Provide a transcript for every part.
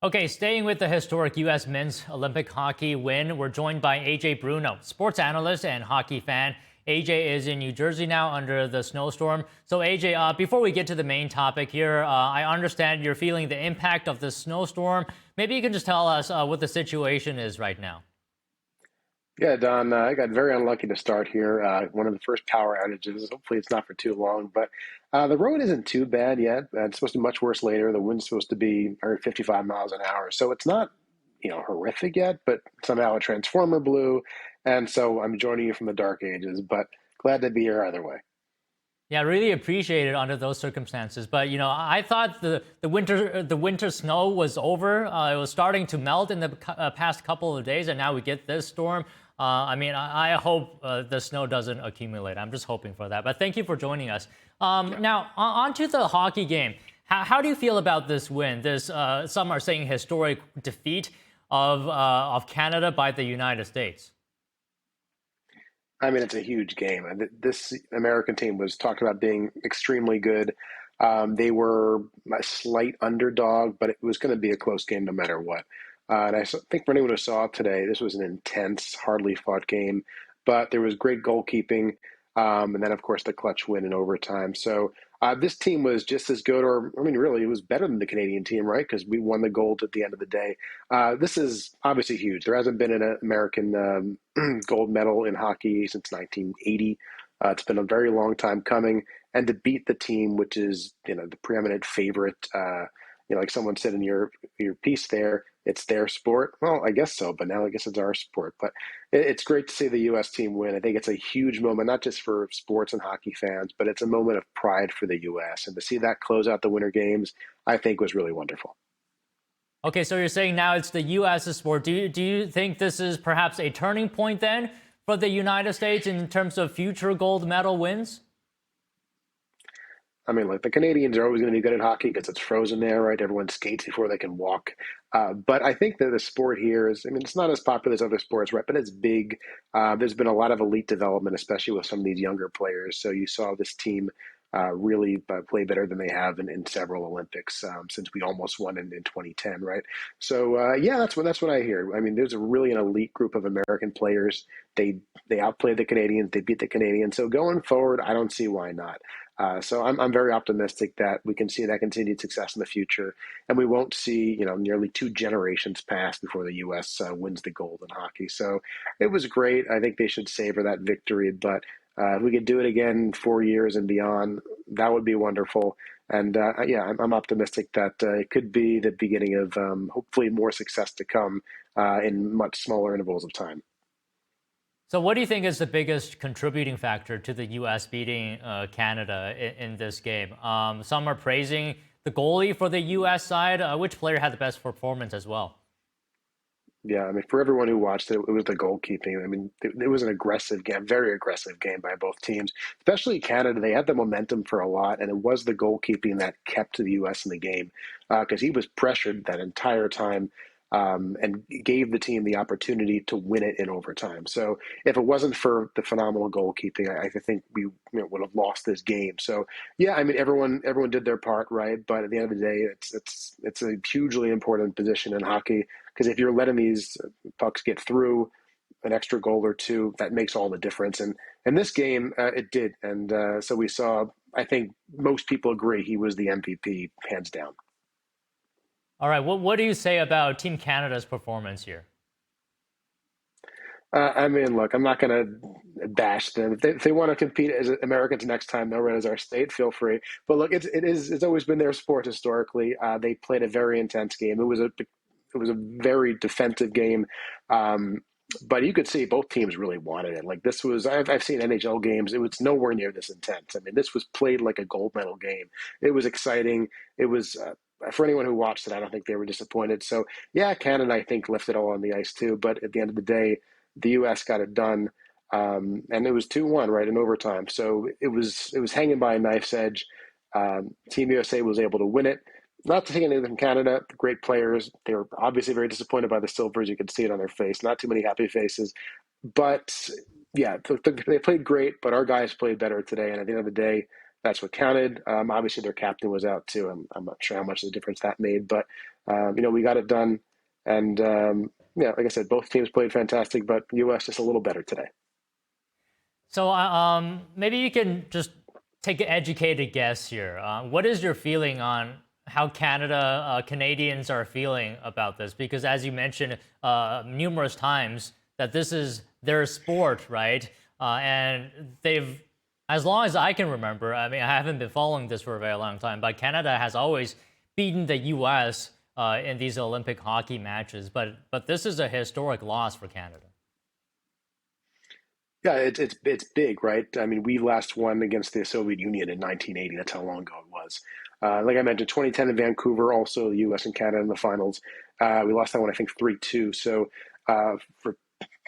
Okay, staying with the historic U.S. men's Olympic hockey win, we're joined by AJ Bruno, sports analyst and hockey fan. AJ is in New Jersey now under the snowstorm. So, AJ, before we get to the main topic here, I understand you're feeling the impact of the snowstorm. Maybe you can just tell us what the situation is right now. Yeah, Don, I got very unlucky to start here. One of the first power outages. Hopefully, it's not for too long, but the road isn't too bad yet. It's supposed to be much worse later. The wind's supposed to be 55 miles an hour, so it's not, horrific yet. But somehow a transformer blew, and so I'm joining you from the dark ages. But glad to be here either way. Yeah, I really appreciate it under those circumstances. But I thought the winter snow was over. It was starting to melt in the past couple of days, and now we get this storm. I hope the snow doesn't accumulate. I'm just hoping for that. But thank you for joining us. Yeah. Now, on to the hockey game. How do you feel about this win? This some are saying historic defeat of Canada by the United States. I mean, it's a huge game. This American team was talked about being extremely good. They were a slight underdog, but it was going to be a close game no matter what. Think for anyone who saw it today, this was an intense, hardly fought game, but there was great goalkeeping. And then, of course, the clutch win in overtime. So this team was just as good, or I mean, really, it was better than the Canadian team, right? Because we won the gold at the end of the day. This is obviously huge. There hasn't been an American gold medal in hockey since 1980. It's been a very long time coming, and to beat the team, which is the preeminent favorite, like someone said in your piece there, it's their sport. Well, I guess so, but now I guess it's our sport. But it's great to see the U.S. team win. I think it's a huge moment, not just for sports and hockey fans, but it's a moment of pride for the U.S. And to see that close out the Winter Games, I think was really wonderful. Okay, so you're saying now it's the U.S.'s sport. Do you think this is perhaps a turning point then for the United States in terms of future gold medal wins? I mean, like the Canadians are always going to be good at hockey because it's frozen there, right? Everyone skates before they can walk. But I think that the sport here is, I mean, it's not as popular as other sports, right? But it's big. There's been a lot of elite development, especially with some of these younger players. So you saw this team really play better than they have in several Olympics since we almost won in 2010, right? So yeah, that's what I hear. I mean, there's a really an elite group of American players. They outplayed the Canadians. They beat the Canadians. So going forward, I don't see why not. So I'm very optimistic that we can see that continued success in the future, and we won't see nearly two generations pass before the U.S. Wins the gold in hockey. So it was great. I think they should savor that victory, but if we could do it again in 4 years and beyond, that would be wonderful. And yeah, I'm optimistic that it could be the beginning of hopefully more success to come in much smaller intervals of time. So, what do you think is the biggest contributing factor to the U.S. beating Canada in this game? Some are praising the goalie for the U.S. side. Which player had the best performance as well? Yeah, I mean, for everyone who watched it, it was the goalkeeping. I mean, it was an aggressive game, very aggressive game by both teams, especially Canada. They had the momentum for a lot, and it was the goalkeeping that kept the U.S. in the game because he was pressured that entire time and gave the team the opportunity to win it in overtime. So if it wasn't for the phenomenal goalkeeping, I think we would have lost this game. So yeah, I mean, everyone did their part, right? But at the end of the day, it's a hugely important position in hockey because if you're letting these pucks get through an extra goal or two, that makes all the difference. And in this game, it did. And so we saw, I think most people agree he was the MVP, hands down. All right, what do you say about Team Canada's performance here? I mean, look, I'm not going to bash them. If they want to compete as Americans next time, they'll run as our state. Feel free. But look, it's always been their sport historically. They played a very intense game. It was a very defensive game. But you could see both teams really wanted it. Like this was, I've seen NHL games. It was nowhere near this intense. I mean, this was played like a gold medal game. It was exciting. It was for anyone who watched it. I don't think they were disappointed. So yeah, Canada I think left it all on the ice too. But at the end of the day, the U.S. got it done, and it was 2-1 right in overtime. So it was hanging by a knife's edge. Team USA was able to win it. Not to take anything from Canada, great players. They were obviously very disappointed by the silvers. You could see it on their face. Not too many happy faces. But yeah, they played great, but our guys played better today. And at the end of the day, that's what counted. Obviously, their captain was out too. I'm not sure how much of a difference that made. But We got it done. And yeah, like I said, both teams played fantastic, but U.S. just a little better today. So maybe you can just take an educated guess here. What is your feeling on how Canadians are feeling about this? Because as you mentioned numerous times, that this is their sport, right? And they've, as long as I can remember, I mean, I haven't been following this for a very long time, but Canada has always beaten the U.S. In these Olympic hockey matches. But this is a historic loss for Canada. Yeah, it's big, right? I mean, we last won against the Soviet Union in 1980. That's how long ago it was. Like I mentioned, 2010 in Vancouver, also the U.S. and Canada in the finals. We lost that one, I think, 3-2. So for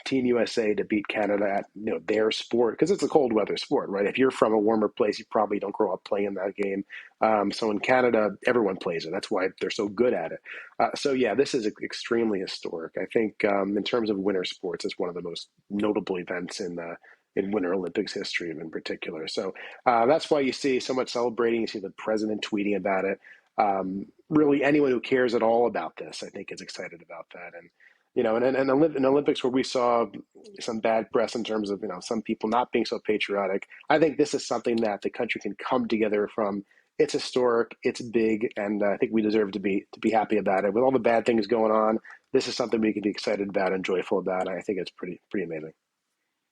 Team USA to beat Canada at their sport, because it's a cold weather sport, right? If you're from a warmer place, you probably don't grow up playing that game. So in Canada, everyone plays it. That's why they're so good at it. So yeah, this is extremely historic. I think in terms of winter sports, it's one of the most notable events in Winter Olympics history, in particular. So that's why you see so much celebrating. You see the president tweeting about it. Really, anyone who cares at all about this, I think, is excited about that. And in Olympics where we saw some bad press in terms of some people not being so patriotic, I think this is something that the country can come together from. It's historic, it's big, and I think we deserve to be happy about it. With all the bad things going on, this is something we can be excited about and joyful about. And I think it's pretty amazing.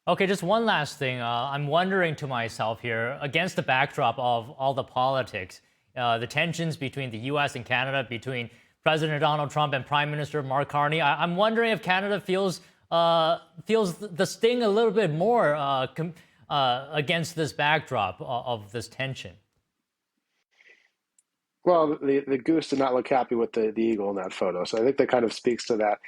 Okay, just one last thing. I'm wondering to myself here, against the backdrop of all the politics, the tensions between the U.S. and Canada, between President Donald Trump and Prime Minister Mark Carney. I'm wondering if Canada feels the sting a little bit more against this backdrop of this tension. Well, the goose did not look happy with the eagle in that photo, so I think that kind of speaks to that.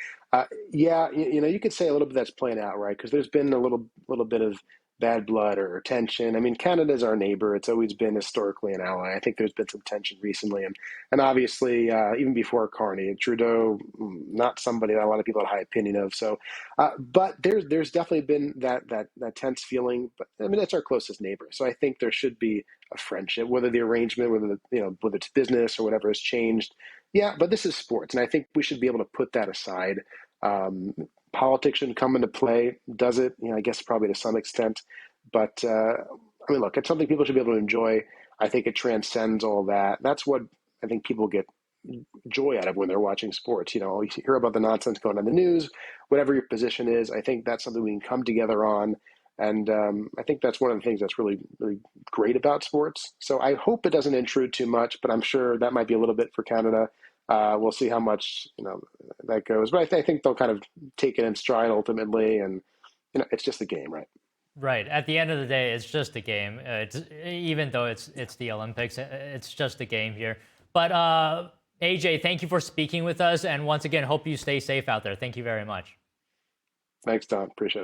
Yeah, you could say a little bit that's playing out, right? Because there's been a little bit of bad blood or tension. I mean, Canada's our neighbor; it's always been historically an ally. I think there's been some tension recently, and obviously even before Carney, Trudeau, not somebody that a lot of people had a high opinion of. So, but there's definitely been that tense feeling. But I mean, it's our closest neighbor, so I think there should be a friendship, whether the arrangement, whether it's business or whatever has changed. Yeah, but this is sports, and I think we should be able to put that aside. Um, Politics shouldn't come into play. Does it? I guess probably to some extent. But I mean, look, it's something people should be able to enjoy. I think it transcends all that. That's what I think people get joy out of when they're watching sports. You hear about the nonsense going on in the news, whatever your position is. I think that's something we can come together on. And I think that's one of the things that's really, really great about sports. So I hope it doesn't intrude too much, but I'm sure that might be a little bit for Canada. We'll see how much that goes, but I think they'll kind of take it in stride ultimately, and it's just a game, right? Right. At the end of the day, it's just a game. Even though it's the Olympics, it's just a game here. But AJ, thank you for speaking with us, and once again, hope you stay safe out there. Thank you very much. Thanks, Don. Appreciate it.